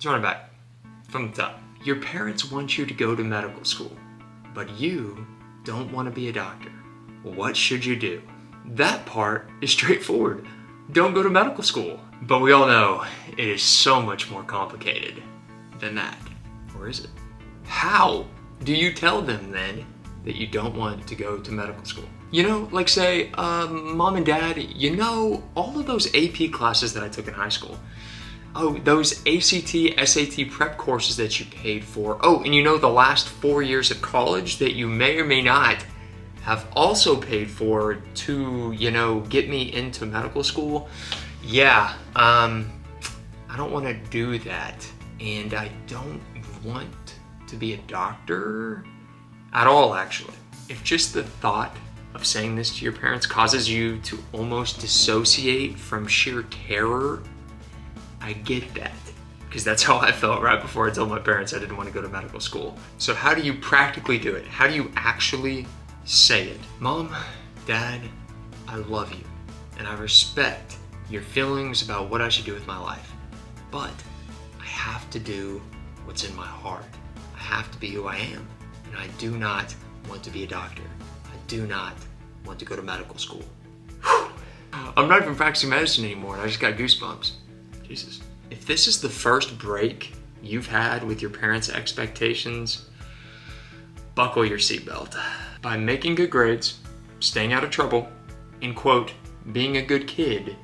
Let's run it back from the top. Your parents want you to go to medical school, but you don't want to be a doctor. What should you do? That part is straightforward. Don't go to medical school. But we all know it is so much more complicated than that. Or is it? How do you tell them then that you don't want to go to medical school? You know, like say, mom and dad, you know, all of those AP classes that I took in high school. Oh, those ACT, SAT prep courses that you paid for. Oh, and you know the last 4 years of college that you may or may not have also paid for to, you know, get me into medical school. Yeah, I don't want to do that. And I don't want to be a doctor at all, actually. If just the thought of saying this to your parents causes you to almost dissociate from sheer terror, I get that, because that's how I felt right before I told my parents I didn't want to go to medical school. So how do you practically do it? How do you actually say it? Mom, Dad, I love you, and I respect your feelings about what I should do with my life, but I have to do what's in my heart. I have to be who I am, and I do not want to be a doctor. I do not want to go to medical school. Whew. I'm not even practicing medicine anymore, and I just got goosebumps. Jesus. If this is the first break you've had with your parents' expectations, buckle your seatbelt. By making good grades, staying out of trouble, and quote, being a good kid,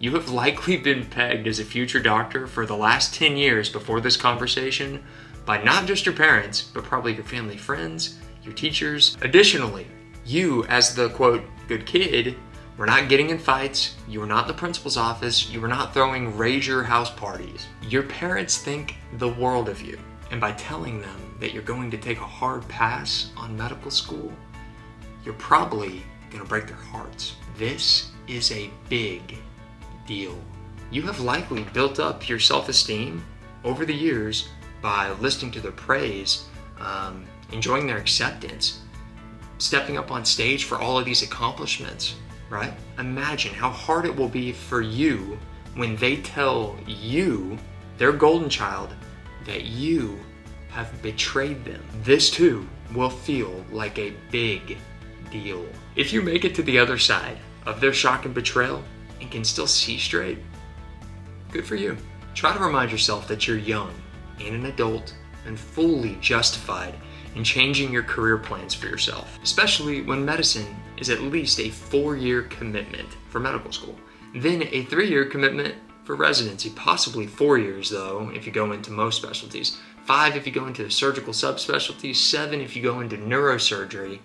you have likely been pegged as a future doctor for the last 10 years before this conversation by not just your parents, but probably your family friends, your teachers. Additionally, you as the quote, good kid, were not getting in fights, you were not in the principal's office, you were not throwing raise your house parties. Your parents think the world of you. And by telling them that you're going to take a hard pass on medical school, you're probably gonna break their hearts. This is a big deal. You have likely built up your self-esteem over the years by listening to their praise, enjoying their acceptance, stepping up on stage for all of these accomplishments, right? Imagine how hard it will be for you when they tell you, their golden child, that you have betrayed them. This too will feel like a big deal. If you make it to the other side of their shock and betrayal and can still see straight, good for you. Try to remind yourself that you're young and an adult and fully justified in changing your career plans for yourself, especially when medicine is at least a 4-year commitment for medical school, then a 3-year commitment for residency, possibly 4 years though if you go into most specialties, 5 if you go into the surgical subspecialties, 7 if you go into neurosurgery.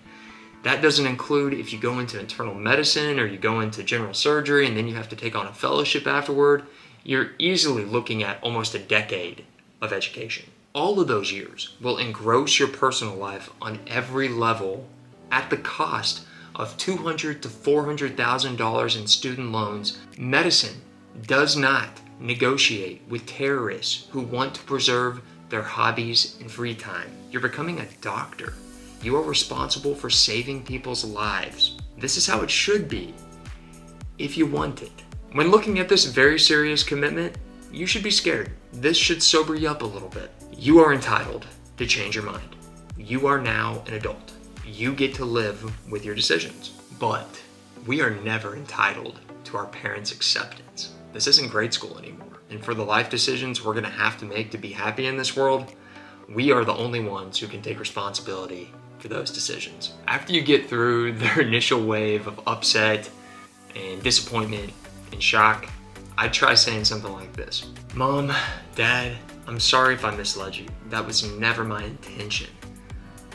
That doesn't include if you go into internal medicine or you go into general surgery and then you have to take on a fellowship afterward. You're easily looking at almost a decade of education. All of those years will engross your personal life on every level at the cost of $200,000 to $400,000 in student loans. Medicine does not negotiate with terrorists who want to preserve their hobbies and free time. You're becoming a doctor. You are responsible for saving people's lives. This is how it should be, if you want it. When looking at this very serious commitment, you should be scared. This should sober you up a little bit. You are entitled to change your mind. You are now an adult. You get to live with your decisions. But we are never entitled to our parents' acceptance. This isn't grade school anymore. And for the life decisions we're gonna have to make to be happy in this world, we are the only ones who can take responsibility for those decisions. After you get through their initial wave of upset and disappointment and shock, I'd try saying something like this. Mom, Dad, I'm sorry if I misled you. That was never my intention.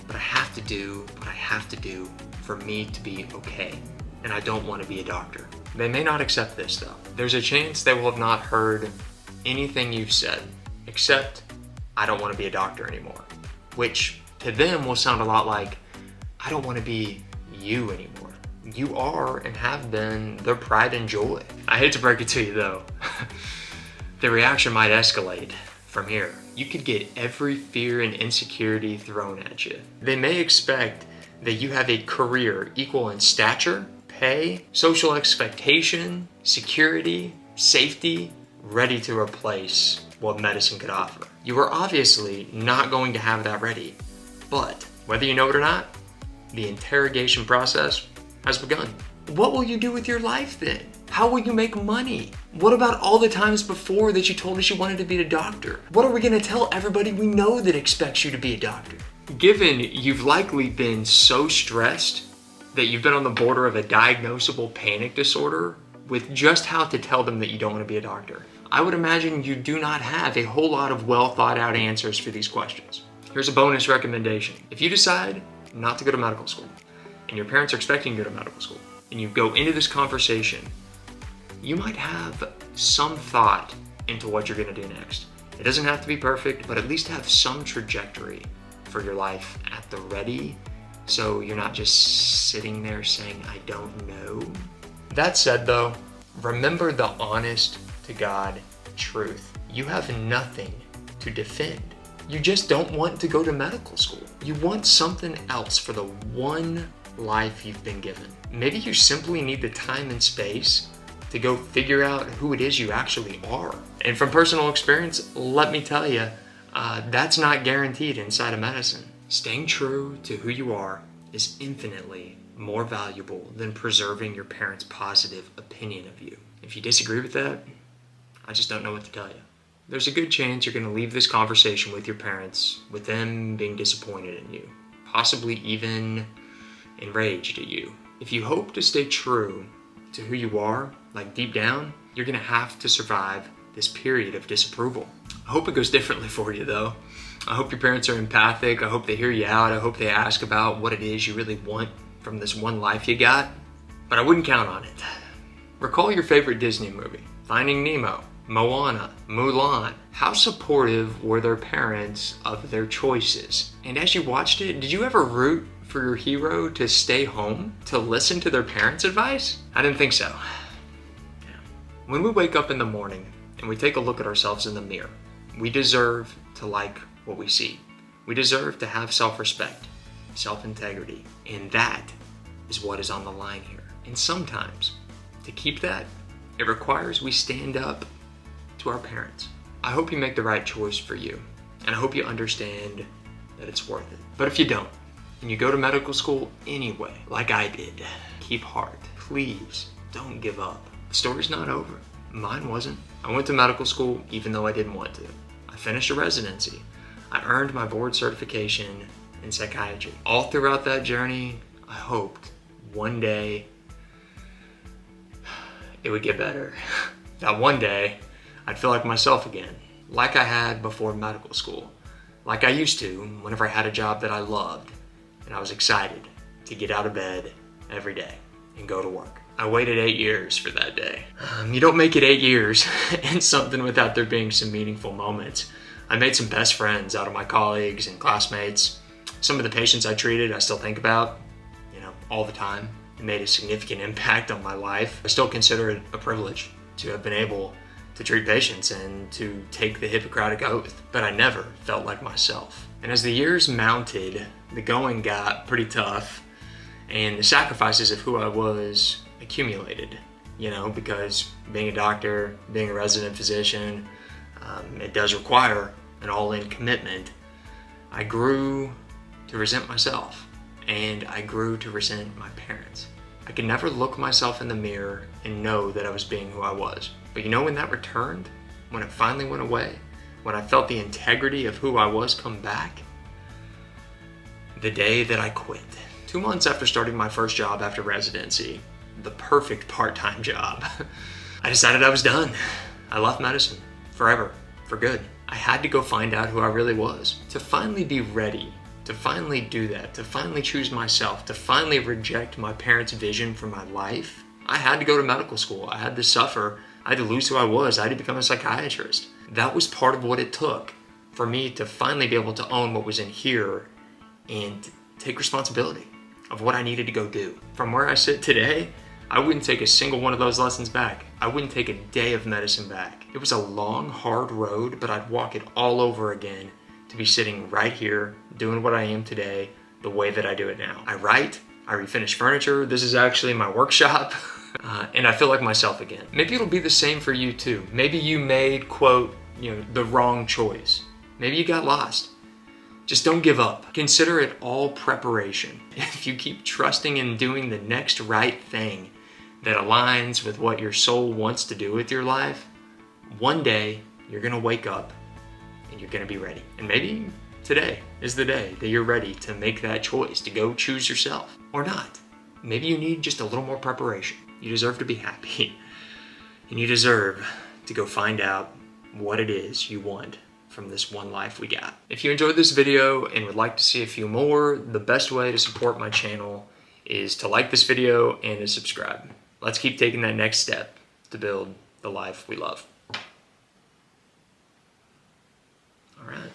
But I have to do what I have to do for me to be okay. And I don't want to be a doctor. They may not accept this though. There's a chance they will have not heard anything you've said, except I don't want to be a doctor anymore. Which to them will sound a lot like, I don't want to be you anymore. You are and have been their pride and joy. I hate to break it to you though. The reaction might escalate from here. You could get every fear and insecurity thrown at you. They may expect that you have a career equal in stature, pay, social expectation, security, safety, ready to replace what medicine could offer. You are obviously not going to have that ready, but whether you know it or not, the interrogation process has begun. What will you do with your life then? How will you make money? What about all the times before that you told us you wanted to be a doctor? What are we gonna tell everybody we know that expects you to be a doctor? Given you've likely been so stressed that you've been on the border of a diagnosable panic disorder with just how to tell them that you don't want to be a doctor, I would imagine you do not have a whole lot of well thought out answers for these questions. Here's a bonus recommendation. If you decide not to go to medical school, and your parents are expecting you to go to medical school, and you go into this conversation, you might have some thought into what you're gonna do next. It doesn't have to be perfect, but at least have some trajectory for your life at the ready, so you're not just sitting there saying, I don't know. That said though, remember the honest to God truth. You have nothing to defend. You just don't want to go to medical school. You want something else for the one life you've been given. Maybe you simply need the time and space to go figure out who it is you actually are. And from personal experience, let me tell you, that's not guaranteed inside of medicine. Staying true to who you are is infinitely more valuable than preserving your parents' positive opinion of you. If you disagree with that, I just don't know what to tell you. There's a good chance you're going to leave this conversation with your parents with them being disappointed in you, possibly even enraged at you. If you hope to stay true to who you are, like deep down, you're going to have to survive this period of disapproval. I hope it goes differently for you though. I hope your parents are empathic. I hope they hear you out. I hope they ask about what it is you really want from this one life you got, but I wouldn't count on it. Recall your favorite Disney movie, Finding Nemo, Moana, Mulan. How supportive were their parents of their choices? And as you watched it, did you ever root for your hero to stay home, to listen to their parents' advice? I didn't think so. Yeah. When we wake up in the morning and we take a look at ourselves in the mirror, we deserve to like what we see. We deserve to have self-respect, self-integrity, and that is what is on the line here. And sometimes, to keep that, it requires we stand up to our parents. I hope you make the right choice for you, and I hope you understand that it's worth it. But if you don't, and you go to medical school anyway, like I did, keep heart. Please don't give up. The story's not over. Mine wasn't. I went to medical school even though I didn't want to. I finished a residency. I earned my board certification in psychiatry. All throughout that journey, I hoped one day it would get better. That one day, I'd feel like myself again, like I had before medical school, like I used to whenever I had a job that I loved, and I was excited to get out of bed every day and go to work. I waited 8 years for that day. You don't make it 8 years in something without there being some meaningful moments. I made some best friends out of my colleagues and classmates. Some of the patients I treated, I still think about, all the time. It made a significant impact on my life. I still consider it a privilege to have been able to treat patients and to take the Hippocratic Oath, but I never felt like myself. And as the years mounted, the going got pretty tough, and the sacrifices of who I was accumulated, because being a doctor, being a resident physician, it does require an all-in commitment. I grew to resent myself, and I grew to resent my parents. I could never look myself in the mirror and know that I was being who I was. But when that returned, when it finally went away, when I felt the integrity of who I was come back, the day that I quit. 2 months after starting my first job after residency, the perfect part-time job, I decided I was done. I left medicine forever, for good. I had to go find out who I really was, to finally be ready, to finally do that, to finally choose myself, to finally reject my parents' vision for my life. I had to go to medical school. I had to suffer. I had to lose who I was. I had to become a psychiatrist. That was part of what it took for me to finally be able to own what was in here and take responsibility of what I needed to go do. From where I sit today, I wouldn't take a single one of those lessons back. I wouldn't take a day of medicine back. It was a long, hard road, but I'd walk it all over again to be sitting right here, doing what I am today, the way that I do it now. I write, I refinish furniture. This is actually my workshop, and I feel like myself again. Maybe it'll be the same for you too. Maybe you made, quote, the wrong choice. Maybe you got lost. Just don't give up. Consider it all preparation. If you keep trusting in doing the next right thing that aligns with what your soul wants to do with your life, one day you're gonna wake up and you're gonna be ready. And maybe today is the day that you're ready to make that choice, to go choose yourself, or not. Maybe you need just a little more preparation. You deserve to be happy. And you deserve to go find out what it is you want from this one life we got. If you enjoyed this video and would like to see a few more, the best way to support my channel is to like this video and to subscribe. Let's keep taking that next step to build the life we love. All right.